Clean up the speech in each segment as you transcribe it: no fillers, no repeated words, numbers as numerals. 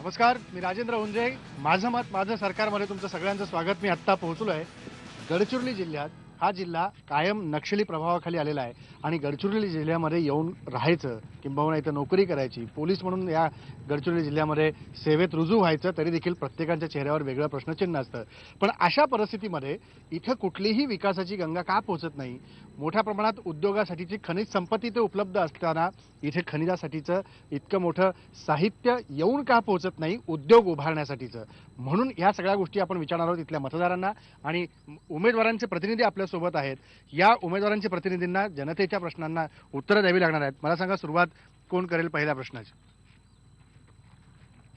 नमस्कार, मी राजेंद्र हुंजे. माझं मत माझं सरकारमध्ये तुमचं सगळ्यांचं स्वागत. मी आत्ता पोहोचलो आहे गडचिरोली जिल्ह्यात. हा जिल्हा कायम नक्षली प्रभावाखाली आलेला आहे आणि गडचिरोली जिल्ह्यामध्ये येऊन राहायचं किंबहुना इथं नोकरी करायची, पोलीस म्हणून या गडचिरोली जिल्ह्यामध्ये सेवेत रुजू व्हायचं, तरी देखील प्रत्येकाच्या चेहऱ्यावर वेगळं प्रश्नचिन्ह असतं. पण अशा परिस्थितीमध्ये इथं कुठलीही विकासाची गंगा का पोहोचत नाही? मोठ्या प्रमाणात उद्योगासाठीची खनिज संपत्ती इथे उपलब्ध असताना इथे खनिजासाठीचं इतकं मोठं साहित्य येऊन का पोहोचत नाही उद्योग उभारण्यासाठीचं? म्हणून या सगळ्या गोष्टी आपण विचारणार आहोत इथल्या मतदारांना आणि उमेदवारांचे प्रतिनिधी आपल्यासोबत आहेत. या उमेदवारांच्या प्रतिनिधींना जनतेच्या प्रश्नांना उत्तरं द्यावी लागणार आहेत. मला सांगा, सुरुवात कोण करेल पहिल्या प्रश्नाची?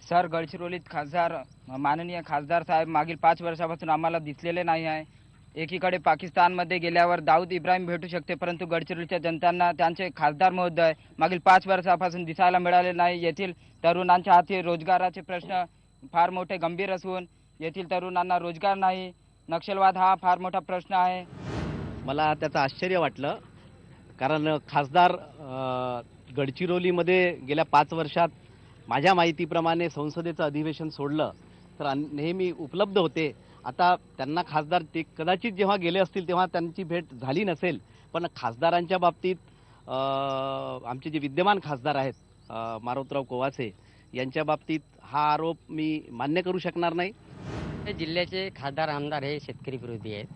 सर, गडचिरोलीत खासदार माननीय खासदार साहेब मागील 5 वर्षापासून आम्हाला दिसलेले नाही आहे. एकीकडे पाकिस्तानमध्ये गेल्यावर दाऊद इब्राहिम भेटू शकते, परंतु गडचिरोलीच्या जनतांना त्यांचे खासदार महोदय मागील 5 वर्षापासून दिसायला मिळाले नाही. येथील तरुणांच्या हाती रोजगाराचे प्रश्न फार मोठे गंभीर असून येथील तरुणांना रोजगार नाही. नक्षलवाद हा फार मोठा प्रश्न आहे. मला त्याचं आश्चर्य वाटलं, कारण खासदार गडचिरोलीमध्ये गेल्या 5 वर्षात माझ्या माहितीप्रमाणे संसदेचं अधिवेशन सोडलं तर नेहमी उपलब्ध होते. आता त्यांना खासदार ते कदाचित जेव्हा गेले असतील तेव्हा त्यांची भेट झाली नसेल, पण खासदारांच्या बाबतीत आमचे जे विद्यमान खासदार आहेत मारोतराव कोवासे यांच्या बाबतीत हा आरोप मी मान्य करू शकणार नाही. जिल्ह्याचे खासदार आमदार हे शेतकरी विरोधी आहेत,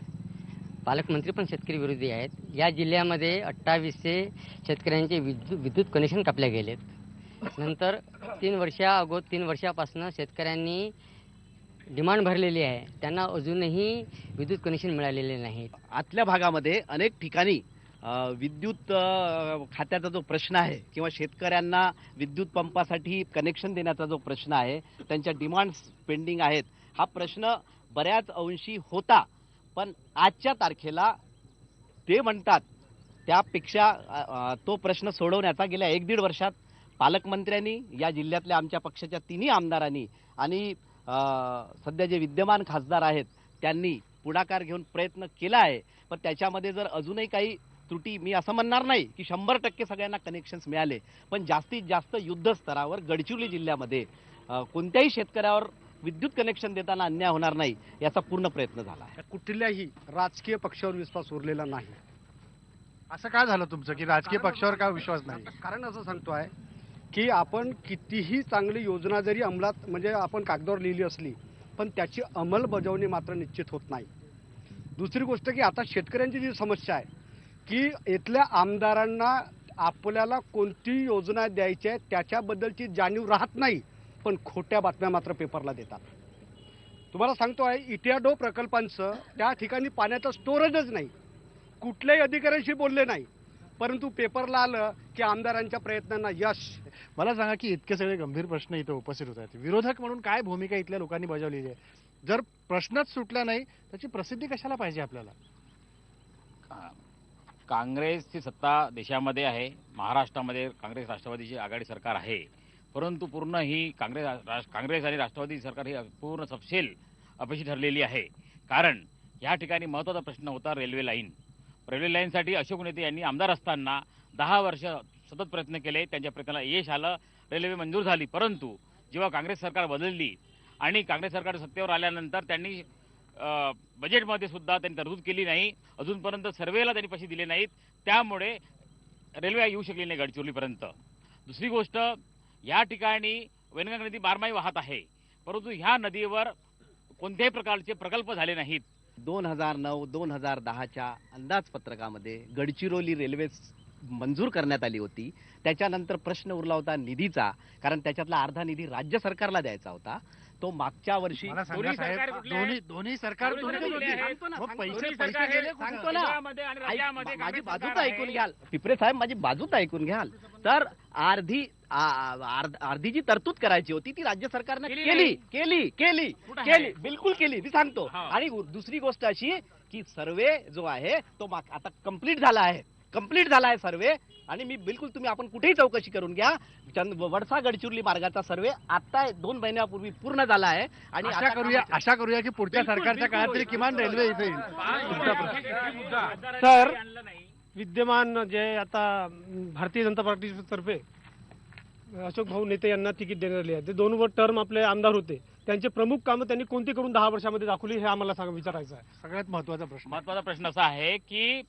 पालकमंत्री पण शेतकरी विरोधी आहेत. या जिल्ह्यामध्ये 2800 शेतकऱ्यांचे विद्युत कनेक्शन कापले गेलेत. नंतर 3 वर्षापासून शेतकऱ्यांनी डिमांड भरलेली आहे, त्यांना अजूनही विद्युत कनेक्शन मिळालेले नाहीत. आतल्या भागामध्ये अनेक ठिकाणी विद्युत खात्याचा जो प्रश्न आहे किंवा शेतकऱ्यांना विद्युत पंपासाठी कनेक्शन देण्याचा जो प्रश्न आहे, त्यांच्या डिमांड्स पेंडिंग आहेत, हा प्रश्न बऱ्याच अंशी होता. पण आजच्या तारखेला ते म्हणतात त्यापेक्षा तो प्रश्न सोडवण्याचा गेल्या 1-1.5 वर्षात पालकमंत्र्यांनी, या जिल्ह्यातल्या आमच्या पक्षाच्या 3ही आमदारांनी आणि सध्या जे विद्यमान खासदार आहेत त्यांनी पुढाकार घेऊन प्रयत्न केला आहे. पण त्याच्यामध्ये जर अजूनही काही त्रुटी, मी असं म्हणणार नाही की 100% सगळ्यांना कनेक्शन्स मिळाले, पण जास्तीत जास्त युद्धस्तरावर गडचिरोली जिल्ह्यामध्ये कोणत्याही शेतकऱ्यावर विद्युत कनेक्शन देताना अन्याय होणार नाही याचा पूर्ण प्रयत्न झाला आहे. कुठल्याही राजकीय पक्षावर विश्वास उरलेला नाही. असं काय झालं तुमचं की राजकीय पक्षावर का विश्वास नाही? कारण असं सांगतोय की आपण कितीही चांगली योजना जरी अंमलात म्हणजे आपण कागदावर लिहिली असली, पण त्याची अंमलबजावणी मात्र निश्चित होत नाही. दुसरी गोष्ट की आता शेतकऱ्यांची जी समस्या आहे की इथल्या आमदारांना आपल्याला कोणती योजना द्यायची आहे त्याच्याबद्दलची जाणीव राहत नाही, पण खोट्या बातम्या मात्र पेपरला देतात. तुम्हाला सांगतोय, इटियाडो प्रकल्पांचं त्या ठिकाणी पाण्याचं स्टोरेजच नाही. कुठल्याही अधिकाऱ्यांशी बोलले नाही, परंतु पेपरला आलं की आमदारांच्या प्रयत्नांना यश. मला सांगा की इतके सगळे गंभीर प्रश्न इथं उपस्थित होत आहेत, विरोधक म्हणून काय भूमिका इथल्या लोकांनी बजावलेली आहे? जर प्रश्नच सुटला नाही त्याची प्रसिद्धी कशाला पाहिजे आपल्याला? काँग्रेसची सत्ता देशामध्ये आहे, महाराष्ट्रामध्ये काँग्रेस राष्ट्रवादीची आघाडी सरकार आहे, परंतु पूर्ण ही काँग्रेस आणि राष्ट्रवादी सरकार ही पूर्ण सपशेल अपयशी ठरलेली आहे. कारण या ठिकाणी महत्त्वाचा प्रश्न होता रेल्वे लाईनसाठी अशोक नेते यांनी आमदार असताना 10 वर्ष सतत प्रयत्न केले, त्यांच्या प्रयत्नाला यश आलं, रेल्वे मंजूर झाली. परंतु जेव्हा काँग्रेस सरकार बदलली आणि काँग्रेस सरकार सत्तेवर आल्यानंतर त्यांनी बजेटमध्ये सुद्धा त्यांनी तरतूद केली नाही, अजूनपर्यंत सर्वेला त्यांनी पैसे दिले नाहीत, त्यामुळे रेल्वे येऊ शकली नाही गडचिरोलीपर्यंत. दुसरी गोष्ट, या ठिकाणी वैनगंगा नदी 12 वाहत आहे, परंतु ह्या नदीवर कोणत्याही प्रकारचे प्रकल्प झाले नाहीत. 2009-2010च्या अंदाजपत्रकामध्ये गडचिरोली रेल्वे मंजूर करण्यात आली होती. त्याच्यानंतर प्रश्न उरला होता निधीचा, कारण त्याच्यातला अर्धा निधी राज्य सरकारला द्यायचा होता. तो मागच्या वर्षी दोन्ही सरकार माझी बाजूच ऐकून घ्याल पिपरे साहेब, माझी बाजूच ऐकून घ्याल तर अर्धी जी तरतूद करायची होती ती राज्य सरकारने केली, बिलकुल केली, मी सांगतो. आणि दुसरी गोष्ट अशी की सर्वे जो आहे तो आता कंप्लीट झाला आहे सर्वे, आणि मी बिलकुल, तुम्ही आपण कुठेही चौकशी करून घ्या, वडसा गडचिरोली मार्गाचा सर्वे आता 2 महिन्यापूर्वी पूर्ण झाला आहे. आणि आशा करूया की पुढच्या सरकारच्या काळात तरी किमान रेल्वे इथे येईल. तर विद्यमान जे आता भारतीय जनता पार्टीतर्फे अशोक भाऊ नेते यांना तिकीट देण्यात आले आहे. ते 2 टर्म आपले आमदार होते, त्यांचे प्रमुख कामं त्यांनी कोणती करून 10 वर्षामध्ये दाखवली हे आम्हाला विचारायचं आहे. सगळ्यात महत्वाचा प्रश्न. महत्वाचा प्रश्न असा आहे की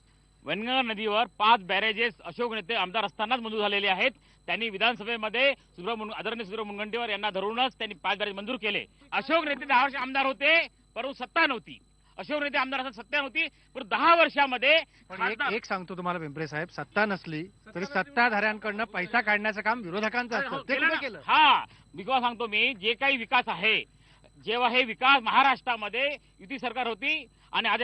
वैनगंगा नदीवर 5 बॅरेजेस अशोक नेते आमदार असतानाच मंजूर झालेले आहेत. त्यांनी विधानसभेमध्ये आदरणीय सुब्रह मुनगंटीवार यांना धरूनच त्यांनी 5 बॅरेज मंजूर केले. अशोक नेते 10 वर्ष आमदार होते, परंतु सत्ता नव्हती. अशोक नेते आमदार असताना सत्ता नव्हती, परंतु 10 वर्षामध्ये पण एक सांगतो तुम्हाला पिंपरे साहेब, सत्ता नसली तरी सत्ताधाऱ्यांकडनं पैसा काढण्याचं काम विरोधकांचं असतं. ते कुठे केलं? हा विकास सांगतो मी, जे काही विकास आहे, जेव्हा हे विकास महाराष्ट्रामध्ये युती सरकार होती आणि आज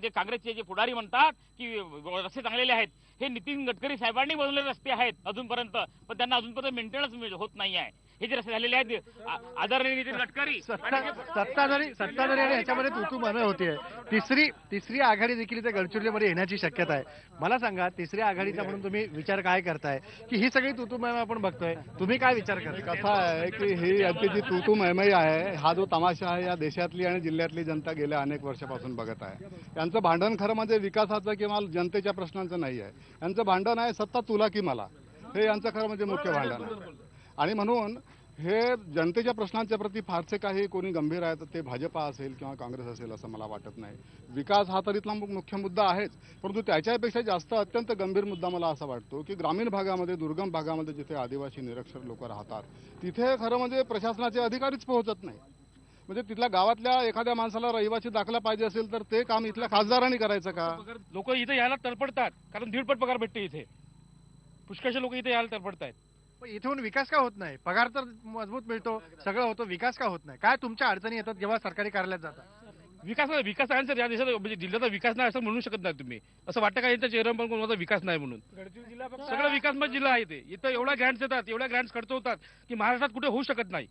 जे काँग्रेसचे जे पुढारी म्हणतात की रस्ते चांगलेले आहेत, हे नितीन गडकरी साहेबांनी बनवलेले रस्ते आहेत अजूनपर्यंत, पण त्यांना अजूनपर्यंत मेंटेनन्स होत नाही आहे. हे जे रस्ते झालेले आहेत आदरणीय नितीन गडकरी सत्ताधारी आणि ह्याच्यामध्ये तुतुमने होतीये. तिसरी आघाडी देखील इथे गडचिरोलीमध्ये येण्याची शक्यता आहे. मला सांगा, तिसऱ्या आघाडीचा म्हणून तुम्ही विचार काय करताय की ही सगळी तुतुमय आपण बघतोय, तुम्ही काय विचार करताय? कसं आहे की ही यांची जी तू मैमई आहे, हा जो तमाशा आहे या देशातली आणि जिल्ह्यातली जनता गेल्या अनेक वर्षापासून बघत आहे. यांचं भांडण खरं म्हणजे विकासाचं किंवा जनतेच्या प्रश्नांचं नाही आहे. यांचं भांडण आहे सत्ता तुला की मला, हे यांचं खरं म्हणजे मुख्य भांडण आहे. आणि म्हणून हे जनतेच्या प्रश्नांच्या प्रती फारसे काही कोणी गंभीर आहे तर ते भाजपा असेल किंवा काँग्रेस असेल असं मला वाटत नाही. विकास हा तर इथला मुख्य मुद्दा आहेच, परंतु त्याच्यापेक्षा जास्त अत्यंत गंभीर मुद्दा मला असा वाटतो की ग्रामीण भागामध्ये, दुर्गम भागामध्ये जिथे आदिवासी निरक्षर लोक राहतात, तिथे खरं म्हणजे प्रशासनाचे अधिकारीच पोहोचत नाही. म्हणजे तिथल्या गावातल्या एखाद्या माणसाला रहिवासी दाखला पाहिजे असेल तर ते काम इथल्या खासदारांनी करायचं का? लोक इथे यायला तडपडतात, कारण 1.5 पट पगार भेटते इथे. पुष्कळशे लोक इथे यायला तडपडतायत. पण इथून विकास का होत नाही? पगार तर मजबूत मिळतो, सगळं होतं, विकास का होत नाही? काय तुमच्या अडचणी येतात जेव्हा सरकारी कार्यालयात जातात? विकास आहे सर, या देशात म्हणजे जिल्ह्याचा विकास नाही असं म्हणू शकत नाही तुम्ही. असं वाटतं का यांच्या चेहऱ्यावर पण कोणाचा विकास नाही म्हणून? सगळं विकासमय जिल्हा आहे ते. इथं एवढ्या ग्रँट्स येतात, एवढ्या ग्रँट्स खर्च होतात की महाराष्ट्रात कुठे होऊ शकत नाही.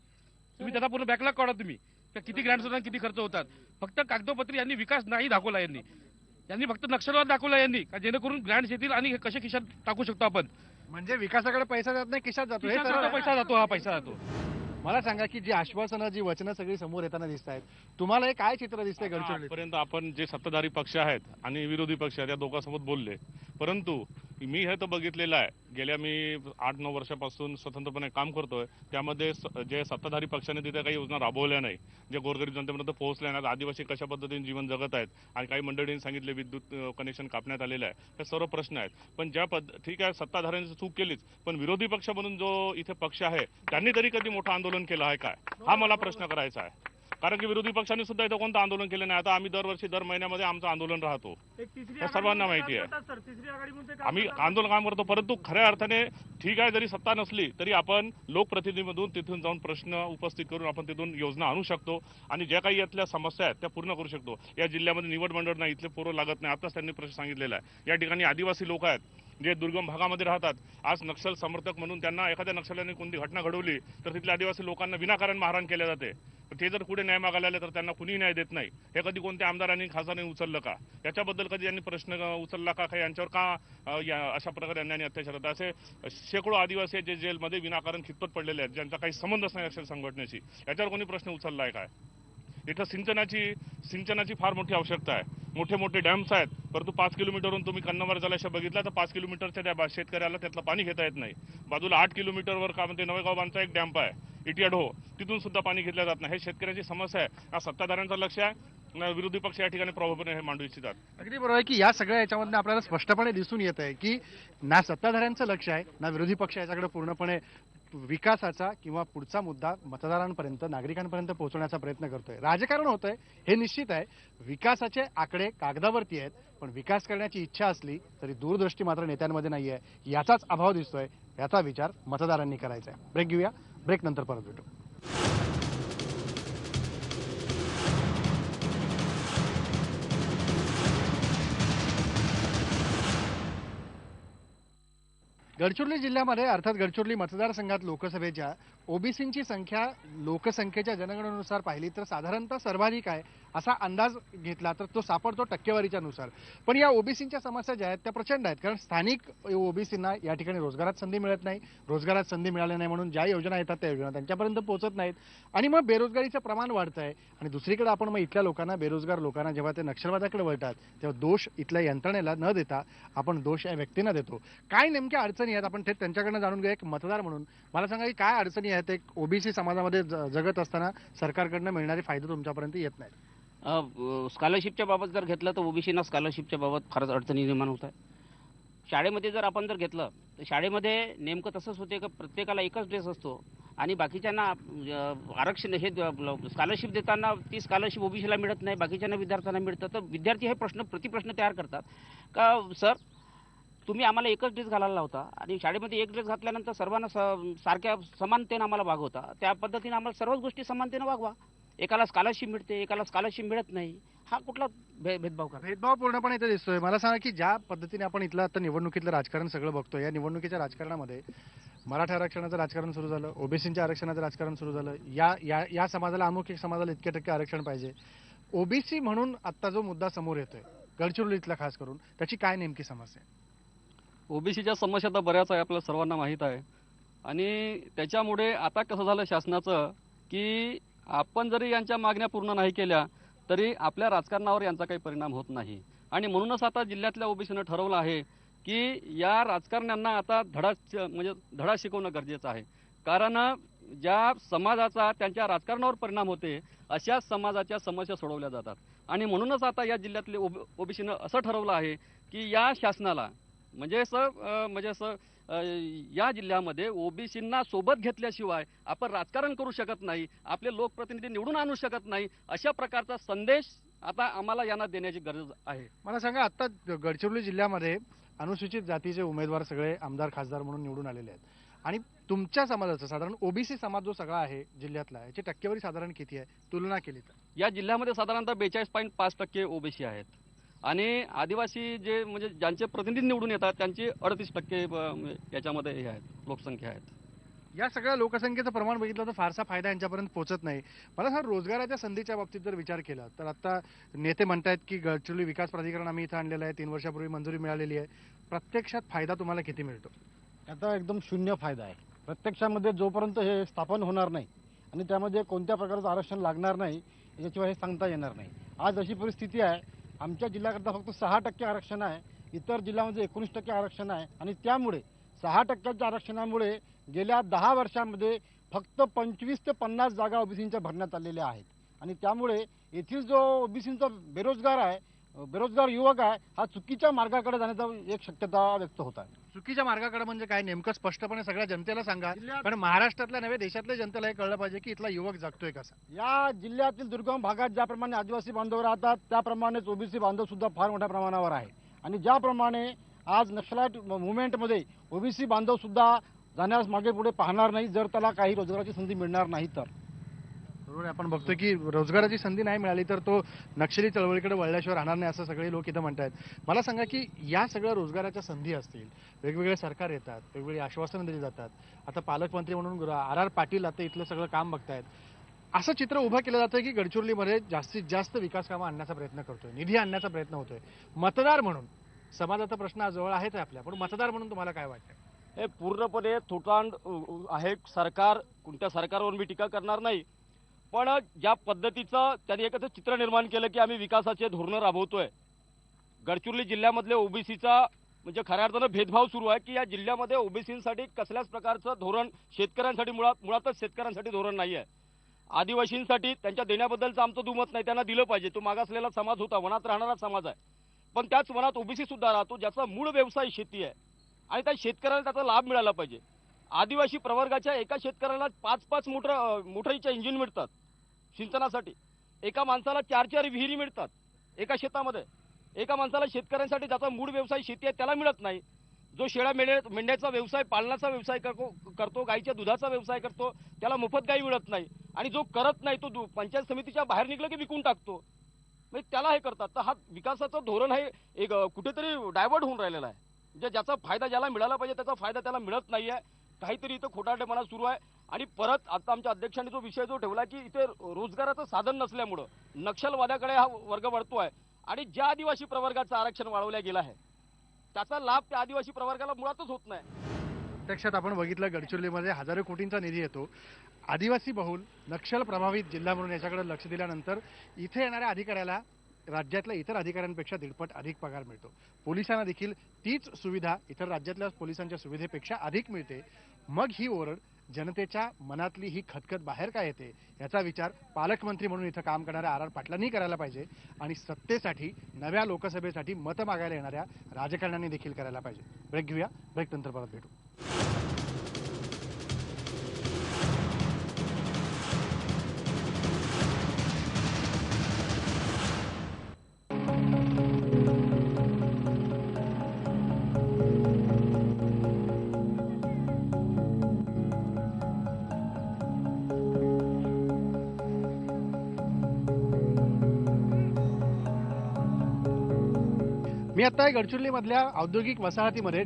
तुम्ही त्याचा पूर्ण बॅकलॉग काढा तुम्ही, किती ग्रँट्स होतात, किती खर्च होतात. फक्त कागदोपत्री यांनी विकास नाही दाखवला. यांनी फक्त नक्षलवाद दाखवला यांनी, का जेणेकरून ग्रँट्स येतील आणि हे कसे खिशात टाकू शकतो आपण. म्हणजे विकासाकडे पैसा जात नाही, खिशात जातो. पैसा जातो, हा पैसा जातो. मला सांगा की जी आश्वासनं, जी वचनं सगळी समोर येताना दिसत आहेत, तुम्हाला हे काय चित्र दिसतंय गडचिरोलीत? आजपर्यंत आपण जे सत्ताधारी पक्ष आहेत आणि विरोधी पक्ष आहेत या दोघांसोबत बोलले, परंतु मी हे तर बघितलेलं आहे, गेल्या मी 8-9 वर्षापासून स्वतंत्रपणे काम करतोय, त्यामध्ये जे सत्ताधारी पक्षाने तिथे काही योजना राबवल्या नाही, जे गोरगरीब जनतेपर्यंत पोहोचल्या नाहीत, आदिवासी कशा पद्धतीने जीवन जगत आहेत, आणि काही मंडळींनी सांगितले विद्युत कनेक्शन कापण्यात आलेलं आहे, हे सर्व प्रश्न आहेत. पण ठीक आहे, सत्ताधाऱ्यांनी चूक केलीच, पण विरोधी पक्ष म्हणून जो इथे पक्ष आहे त्यांनी तरी कधी मोठं आंदोलन केलं आहे काय, हा मला प्रश्न करायचा आहे. कारण की विरोधी पक्षांनी सुद्धा इथं कोणतं आंदोलन केलं नाही. आता आम्ही दरवर्षी दर महिन्यामध्ये आमचं आंदोलन राहतो, हे सर्वांना माहिती आहे. आम्ही आंदोलन काम करतो, परंतु खऱ्या अर्थाने ठीक आहे, जरी सत्ता नसली तरी आपण लोकप्रतिनिधीमधून तिथून जाऊन प्रश्न उपस्थित करून आपण तिथून योजना आणू शकतो आणि ज्या काही यातल्या समस्या आहेत त्या पूर्ण करू शकतो. या जिल्ह्यामध्ये निवड मंडळ नाही, इथले पोरं लागत नाही, आताच त्यांनी प्रश्न सांगितलेला आहे. या ठिकाणी आदिवासी लोक आहेत जे दुर्गम भागामध्ये राहतात. आज नक्षल समर्थक म्हणून त्यांना एखाद्या नक्षल्याने कोणती घटना घडवली तर तिथल्या आदिवासी लोकांना विनाकारण मारहाण केले जाते. ते जर पुढे न्याय मागायला आले तर त्यांना कुणी न्याय देत नाही. हे कधी कोणत्या आमदारांनी, खासदारांनी उचललं का? याच्याबद्दल कधी यांनी प्रश्न उचलला का? यांच्यावर का अशा प्रकारे अन्याय अत्याचार होतात? असे शेकडो आदिवासी जे जेलमध्ये विनाकारण खितपत पडलेले आहेत, ज्यांचा काही संबंधच नाही नक्षल संघटनेशी, याच्यावर कोणी प्रश्न उचलला आहे काय? इथं सिंचनाची फार मोठी आवश्यकता आहे. मोठे मोठे डॅम्स आहेत, परंतु 5 किलोमीटरवरून तुम्ही कन्नवर जलाशय बघितला तर 5 किलोमीटरच्या त्या शेतकऱ्याला त्यातलं पाणी घेता येत नाही. बाजूला 8 किलोमीटरवर का म्हणते नवेगाव बांधचा एक डॅम्प आहे, इटियाढो, तिथून सुद्धा पाणी घेतलं जात नाही. हे शेतकऱ्यांची समस्या आहे. हा सत्ताधाऱ्यांचं लक्ष आहे, विरोधी पक्ष या ठिकाणी प्रभावीपणे हे मांडू इच्छितात. अगदी बरोबर आहे की या सगळ्या याच्यामधून आपल्याला स्पष्टपणे दिसून येत आहे की ना सत्ताधाऱ्यांचं लक्ष आहे, ना विरोधी पक्ष याच्याकडे पूर्णपणे विकासाचा किंवा पुढचा मुद्दा मतदारांपर्यंत, नागरिकांपर्यंत पोहोचवण्याचा प्रयत्न करतोय. राजकारण होतंय हे निश्चित आहे. विकासाचे आकडे कागदावरती आहेत, पण विकास करण्याची इच्छा असली तरी दूरदृष्टी मात्र नेत्यांमध्ये नाहीये. याचाच अभाव दिसतोय. याचा विचार मतदारांनी करायचा आहे. ब्रेक घेऊया, ब्रेक नंतर परत भेटू. गडचिरोली जिल्ह्यामध्ये, अर्थात गडचिरोली मतदारसंघात लोकसभेच्या ओबीसींची संख्या लोकसंख्येच्या जनगणनेनुसार पाहिली तर साधारणतः सर्वाधिक आहे. असा अंदाज घेतला तर तो सापडतो टक्केवारीच्या नुसार. पण या ओबीसीच्या समस्या ज्या आहेत त्या प्रचंड आहेत, कारण स्थानिक ओबीसींना या ठिकाणी रोजगारात संधी मिळत नाही, रोजगारात संधी मिळाल्या नाही म्हणून ज्या योजना येतात त्या योजना त्यांच्यापर्यंत पोहोचत नाहीत आणि मग बेरोजगारीचं प्रमाण वाढतं आहे. आणि दुसरीकडे आपण मग इथल्या लोकांना, बेरोजगार लोकांना जेव्हा ते नक्षलवादाकडे वळतात तेव्हा दोष इथल्या यंत्रणेला न देता आपण दोष या व्यक्तींना देतो. काय नेमक्या अडचणी आहेत आपण थेट त्यांच्याकडनं जाणून घेऊया. एक मतदार म्हणून मला सांगा की काय अडचणी आहेत एक ओबीसी समाजामध्ये जगत असताना सरकारकडनं मिळणारे फायदे तुमच्यापर्यंत येत नाहीत? स्कॉलरशिपच्या बाबत जर घेतलं तर ओबीसीना स्कॉलरशिपच्या बाबत फारच अडचणी निर्माण होत आहे. शाळेमध्ये जर आपण जर घेतलं तर शाळेमध्ये नेमकं तसंच होते की प्रत्येकाला एकच ड्रेस असतो आणि बाकीच्यांना आरक्षण हे स्कॉलरशिप देताना ती स्कॉलरशिप ओबीसीला मिळत नाही, बाकीच्यांना विद्यार्थ्यांना मिळतं. तर विद्यार्थी हे प्रतिप्रश्न तयार करतात का सर तुम्ही आम्हाला एकच ड्रेस घालायला लावता आणि शाळेमध्ये एक ड्रेस घातल्यानंतर सर्वांना सारख्या समानतेनं आम्हाला वागवता, त्या पद्धतीने आम्हाला सर्वच गोष्टी समानतेनं वागवा. एकाला स्कॉलरशिप मिळते, एकाला स्कॉलरशिप मिळत नाही, हा कुठला भेदभाव करा? भेदभाव पूर्णपणे इथे दिसतोय. मला सांगा की ज्या पद्धतीने आपण इथलं आता निवडणुकीतलं राजकारण सगळं बघतोय, या निवडणुकीच्या राजकारणामध्ये मराठा आरक्षणाचं राजकारण सुरू झालं, ओबीसीच्या आरक्षणाचं राजकारण सुरू झालं. या समाजाला अमुक एक समाजाला इतके टक्के आरक्षण पाहिजे. ओबीसी म्हणून आता जो मुद्दा समोर येतोय गडचिरोलीतला खास करून, त्याची काय नेमकी समस्या आहे? ओबीसीच्या समस्या तर बऱ्याच आहे, आपल्याला सर्वांना माहीत आहे. आणि त्याच्यामुळे आता कसं झालं शासनाचं की आपण जरी यांच्या मागण्या पूर्ण नाही केल्या तरी आपल्या राजकारणावर यांचा काही परिणाम होत नाही. आणि म्हणूनच आता जिल्ह्यातल्या ओबीसीनं ठरवलं आहे की या राजकारण्यांना आता धडा शिकवणं गरजेचं आहे. कारण ज्या समाजाचा त्यांच्या राजकारणावर परिणाम होते अशा समाजाच्या समस्या सोडवल्या जातात. आणि म्हणूनच आता या जिल्ह्यातले ओबीसीनं असं ठरवलं आहे की या शासनाला या जिल्ह्यामध्ये ओबीसींना सोबत घेतल्याशिवाय आपण राजकारण करू शकत नाही, आपले लोकप्रतिनिधी निवडून आणू शकत नाही, अशा प्रकारचा संदेश आता आम्हाला यांना देण्याची गरज आहे. मला सांगा आता गडचिरोली जिल्ह्यामध्ये अनुसूचित जातीचे उमेदवार सगळे आमदार खासदार म्हणून निवडून आलेले आहेत आणि तुमच्या समाजाचं साधारण ओबीसी समाज जो सगळा आहे जिल्ह्यातला, याची टक्केवारी साधारण किती आहे तुलना केली तर? या जिल्ह्यामध्ये साधारणतः 42.5% ओबीसी आहेत आणि आदिवासी जे ज्यांचे प्रतिनिधी निवडून येतात त्यांची 38% याच्यामध्ये हे आहेत, लोकसंख्या आहेत. या सगळ्या लोकसंख्येचं प्रमाण बघितलं तर फारसा फायदा यांच्यापर्यंत पोहोचत नाही. मला सर रोजगाराच्या संधीच्या बाबतीत जर विचार केला तर आता नेते म्हणतायत की गडचिरोली विकास प्राधिकरण आम्ही इथं आणलेलं आहे, 3 वर्षापूर्वी मंजुरी मिळालेली आहे. प्रत्यक्षात फायदा तुम्हाला किती मिळतो? आता एकदम शून्य फायदा आहे. प्रत्यक्षामध्ये जोपर्यंत हे स्थापन होणार नाही आणि त्यामध्ये कोणत्या प्रकारचं आरक्षण लागणार नाही याच्याशिवाय हे सांगता येणार नाही. आज अशी परिस्थिती आहे, आमच्या जिल्ह्याकरता फक्त 6% आरक्षण आहे, इतर जिल्ह्यामध्ये 19% आरक्षण आहे. आणि त्यामुळे 6% आरक्षणामुळे गेल्या 10 वर्षांमध्ये फक्त 25 ते 50 जागा ओबीसींच्या भरण्यात आलेल्या आहेत. आणि त्यामुळे येथील जो ओबीसींचा बेरोजगार युवक आहे हा चुकीच्या मार्गाकडे जाण्याचा एक शक्यता व्यक्त होत आहे. चुकीच्या मार्गाकडे म्हणजे काय नेमकं स्पष्टपणे सगळ्या जनतेला सांगा, कारण महाराष्ट्रातल्या नव्हे देशातल्या जनतेला हे कळलं पाहिजे की इथला युवक जगतोय कसा. या जिल्ह्यातील दुर्गम भागात ज्याप्रमाणे आदिवासी बांधव राहतात त्याप्रमाणेच ओबीसी बांधव सुद्धा फार मोठ्या प्रमाणावर आहे. आणि ज्याप्रमाणे आज नक्षलाईट मुवमेंटमध्ये ओबीसी बांधव सुद्धा जाण्यास मागे पुढे पाहणार नाही जर त्याला काही रोजगाराची संधी मिळणार नाही तर. बरोबर, आपण बघतोय की रोजगाराची संधी नाही मिळाली तर तो नक्षली चळवळीकडे वळल्याशिवाय राहणार नाही असं सगळे लोक इथं म्हणतात. मला सांगा की या सगळ्या रोजगाराच्या संधी असतील, वेगवेगळे सरकार येतात, वेगवेगळी आश्वासनं दिली जातात. आता पालकमंत्री म्हणून आर पाटील आता इथलं सगळं काम बघतायत. असं चित्र उभं केलं जातं की गडचिरोलीमध्ये जास्तीत जास्त विकास कामं आणण्याचा प्रयत्न करतोय, निधी आणण्याचा प्रयत्न होतोय. मतदार म्हणून समाजाचा प्रश्न आज जवळ आहेच आपल्या, पण मतदार म्हणून तुम्हाला काय वाटतं? हे पूर्णपणे थोटांड आहे सरकार. कोणत्या सरकारवर मी टीका करणार नाही, पण ज्या पद्धतीचं त्यांनी एकच चित्र निर्माण केलं की आम्ही विकासाचे धोरणं राबवतोय. गडचिरोली जिल्ह्यामधले ओबीसीचा खऱ्या अर्थानं भेदभाव सुरू आहे की या जिल्ह्यामध्ये ओबीसींसाठी कसल्याच प्रकारचं धोरण शेतकऱ्यांसाठी मुळातच शेतकऱ्यांसाठी धोरण नाही आहे. आदिवासींसाठी त्यांच्या देण्याबद्दलचं आमचं दुमत नाही, त्यांना दिलं पाहिजे. तो मागासलेला समाज होता, वनात राहणारा समाज आहे, पण त्याच वनात ओबीसी सुद्धा राहतो ज्याचा मूळ व्यवसाय शेती आहे आणि त्या शेतकऱ्याला त्याचा लाभ मिळाला पाहिजे. आदिवासी प्रवर्गाच्या एका शेतकऱ्याला 5-5 मोटरीच्या इंजिन मिळतात सिंचनासाठी, एका माणसाला 4-4 विहिरी मिळतात एका शेतामध्ये. एका माणसाला शेतकऱ्यांसाठी ज्याचा मूळ व्यवसाय शेती आहे त्याला मिळत नाही. जो शेळ्या मेंढ्याचा व्यवसाय, पालनाचा व्यवसाय करतो, गाईच्या दुधाचा व्यवसाय करतो, त्याला मोफत गाई मिळत नाही. आणि जो करत नाही तो पंचायत समितीच्या बाहेर निघलं की विकून टाकतो, म्हणजे त्याला हे करतात. तर हा विकासाचं धोरण हे एक कुठेतरी डायव्हर्ट होऊन राहिलेला आहे. ज्याचा फायदा ज्याला मिळाला पाहिजे त्याचा फायदा त्याला मिळत नाहीये. काहीतरी इथं खोटारडेपणा सुरू आहे. आणि परत आता आमच्या अध्यक्षांनी जो विषय जो ठेवला की इथे रोजगाराचं साधन नसल्यामुळं नक्षलवाद्याकडे हा वर्ग वळतोय आणि ज्या आदिवासी प्रवर्गाचं आरक्षण वाढवलं गेलं आहे त्याचा लाभ त्या आदिवासी प्रवर्गाला मुळातच होत नाही. प्रत्यक्षात आपण बघितलं गडचिरोलीमध्ये हजारो कोटींचा निधी येतो. आदिवासी बहुल नक्षल प्रभावित जिल्हा म्हणून याच्याकडे लक्ष दिल्यानंतर इथे येणाऱ्या अधिकाऱ्याला राज्यातल्या इतर अधिकाऱ्यांपेक्षा 1.5 अधिक पगार मिळतो. पोलिसांना देखील तीच सुविधा इतर राज्यातल्या पोलिसांच्या सुविधेपेक्षा अधिक मिळते. मग ही ओरड जनतेच्या मनातली ही खतखत बाहेर काय येते याचा विचार पालकमंत्री म्हणून इथं काम करणाऱ्या आर पाटलांनी करायला पाहिजे आणि सत्तेसाठी नव्या लोकसभेसाठी मतं मागायला येणाऱ्या राजकारण्यांनी देखील करायला पाहिजे. ब्रेक घेऊया, ब्रेक नंतर परत भेटू. मी आता गडचिरोलीमधल्या औद्योगिक वसाहतीमध्ये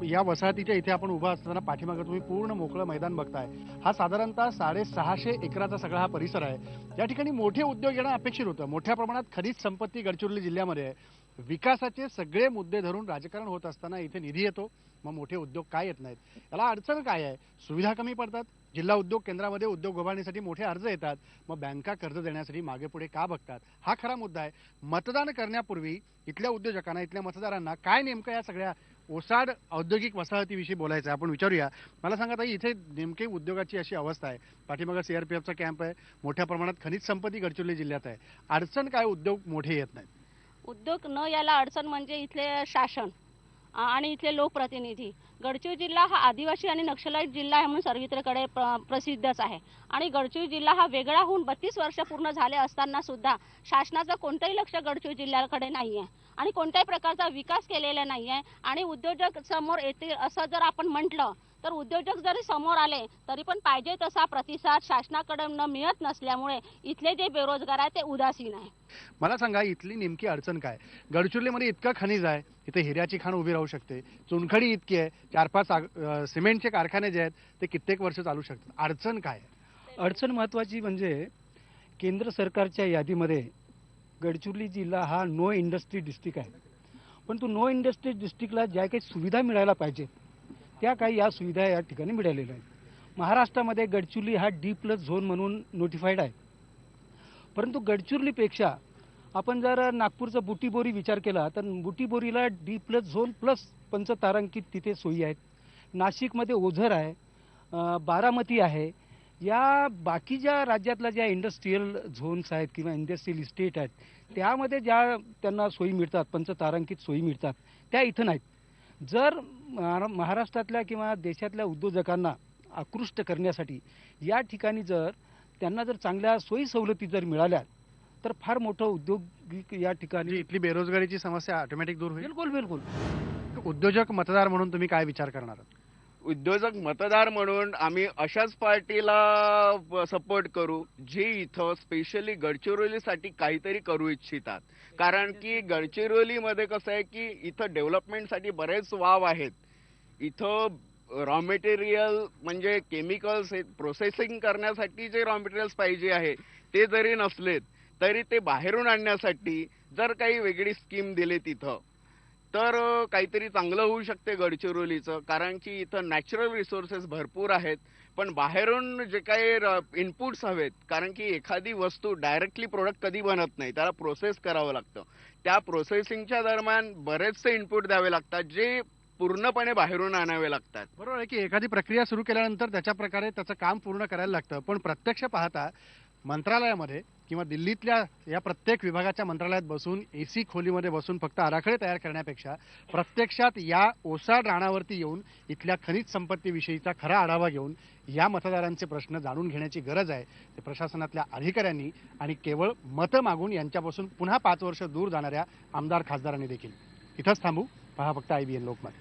या वसाहतीच्या इथे आपण उभा असताना पाठीमागे तुम्ही पूर्ण मोकळं मैदान बघताय. हा साधारणतः 650 एकराचा सगळा हा परिसर आहे. या ठिकाणी मोठे उद्योग येणं अपेक्षित होतं. मोठ्या प्रमाणात खनिज संपत्ती गडचिरोली जिल्ह्यामध्ये आहे. विकासाचे सगळे मुद्दे धरून राजकारण होत असताना इथे निधी येतो, मग मोठे उद्योग काय येत नाहीत. याला अडचण काय आहे? सुविधा कमी पडतात. जिल्हा उद्योग केंद्रामध्ये उद्योग उभारण्यासाठी मोठे अर्ज येतात, मग बँका कर्ज देण्यासाठी मागे पुढे का बघतात? हा खरा मुद्दा आहे. मतदान करण्यापूर्वी इथल्या उद्योजकांना, इथल्या मतदारांना काय नेमकं या सगळ्या ओसाड औद्योगिक वसाहतीविषयी बोलायचं आहे आपण विचारूया. मला सांगा ताई, इथे नेमके उद्योगाची अशी अवस्था आहे, पाठीमागं सीआरपीएफचा कॅम्प आहे, मोठ्या प्रमाणात खनिज संपत्ती गडचिरोली जिल्ह्यात आहे. अडचण काय? उद्योग मोठे येत नाहीत. उद्योग न याला अडचण म्हणजे इथले शासन आणि इथले लोकप्रतिनिधी. गडचिरोली जिल्हा हा आदिवासी आणि नक्षलाईट जिल्हा आहे म्हणून सर्वत्रकडे प्रसिद्धच आहे आणि गडचिरोली जिल्हा हा वेगळा होऊन 32 वर्ष पूर्ण झाले असताना सुद्धा शासनाचं कोणतंही लक्ष गडचिरोली जिल्ह्याकडे नाही आहे आणि कोणत्याही प्रकारचा विकास केलेला नाही आहे. आणि उद्योजक समोर येतील असं जर आपण म्हटलं तर उद्योजक जरी समोर आले तरी पण पाहिजे तसा प्रतिसाद शासनाकडून मिळत नसल्यामुळे इथले जे बेरोजगार आहेत ते उदासीन आहे. मला सांगा, इथली नेमकी अडचण काय? गडचिरोलीमध्ये इतकं खनिज आहे, इथे हिऱ्याची खाण उभी राहू शकते, चुनखडी इतकी आहे, 4-5 सिमेंटचे कारखाने जे आहेत ते कित्येक वर्ष चालू शकतात. अडचण काय? अडचण महत्त्वाची म्हणजे केंद्र सरकारच्या यादीमध्ये गडचिरोली जिल्हा हा नो इंडस्ट्री डिस्ट्रिक्ट आहे, पण तो नो इंडस्ट्री डिस्ट्रिक्टला ज्या काही सुविधा मिळायला पाहिजे त्या काही या सुविधा या ठिकाणी मिळालेल्या आहेत. महाराष्ट्रामध्ये गडचिरोली हा D+ झोन म्हणून नोटिफाईड आहे, परंतु गडचिरोलीपेक्षा आपण जर नागपूरचा बुटीबोरी विचार केला तर बुटीबोरीला D+ झोन प्लस पंचतारांकित तिथे सोयी आहेत. नाशिकमध्ये ओझर आहे, बारामती आहे. या बाकी ज्या राज्यातल्या ज्या इंडस्ट्रीयल झोन्स आहेत किंवा इंडस्ट्रियल इस्टेट आहेत त्यामध्ये ज्या त्यांना सोयी मिळतात, पंचतारांकित सोयी मिळतात, त्या इथं नाहीत. जर महाराष्ट्रातल्या किंवा देशातल्या उद्योजकांना आकृष्ट करण्यासाठी या ठिकाणी जर त्यांना जर चांगल्या सोयी सवलती जर मिळाल्या तर फार मोठं उद्योगिक या ठिकाणी इथली बेरोजगारीची समस्या ऑटोमॅटिक दूर होईल. बिलकुल बिलकुल. उद्योजक मतदार म्हणून तुम्ही काय विचार करणार? उद्योजक मतदार म्हणून आम्ही अशाच पार्टीला सपोर्ट करू जे इथं स्पेशली गडचिरोलीसाठी काहीतरी करू इच्छितात. कारण की गडचिरोलीमध्ये कसं आहे की इथं डेव्हलपमेंटसाठी बरेच वाव आहेत. इथं रॉ मटेरियल म्हणजे केमिकल्स प्रोसेसिंग करण्यासाठी जे रॉ मटेरियल्स पाहिजे आहे ते जरी नसलेत तरी ते बाहेरून आणण्यासाठी जर काही वेगळी स्कीम दिली तिथं तर काहीतरी चांगलं होऊ शकते गडचिरोलीचं. कारण की इथं नॅचरल रिसोर्सेस भरपूर आहेत, पण बाहेरून जे काही इनपुट्स हवेत, कारण की एखादी वस्तू डायरेक्टली प्रोडक्ट कधी बनत नाही, त्याला प्रोसेस करावं लागतं. त्या प्रोसेसिंगच्या दरम्यान बरेचसे इनपुट द्यावे लागतात जे पूर्णपणे बाहेरून आणावे लागतात. बरोबर आहे की एखादी प्रक्रिया सुरू केल्यानंतर त्याच्या प्रकारे त्याचं काम पूर्ण करायला लागतं, पण प्रत्यक्ष पाहता मंत्रालयामध्ये किंवा दिल्लीतल्या या प्रत्येक विभागाच्या मंत्रालयात बसून AC खोलीमध्ये बसून फक्त आराखडे तयार करण्यापेक्षा प्रत्यक्षात या ओसाड राणावरती येऊन इथल्या खनिज संपत्तीविषयीचा खरा आढावा घेऊन या मतदारांचे प्रश्न जाणून घेण्याची गरज आहे. ते प्रशासनातल्या अधिकाऱ्यांनी आणि केवळ मतं मागून यांच्यापासून पुन्हा 5 वर्ष दूर जाणाऱ्या आमदार खासदारांनी देखील. इथंच थांबू. पहा फक्त IBN लोकमत.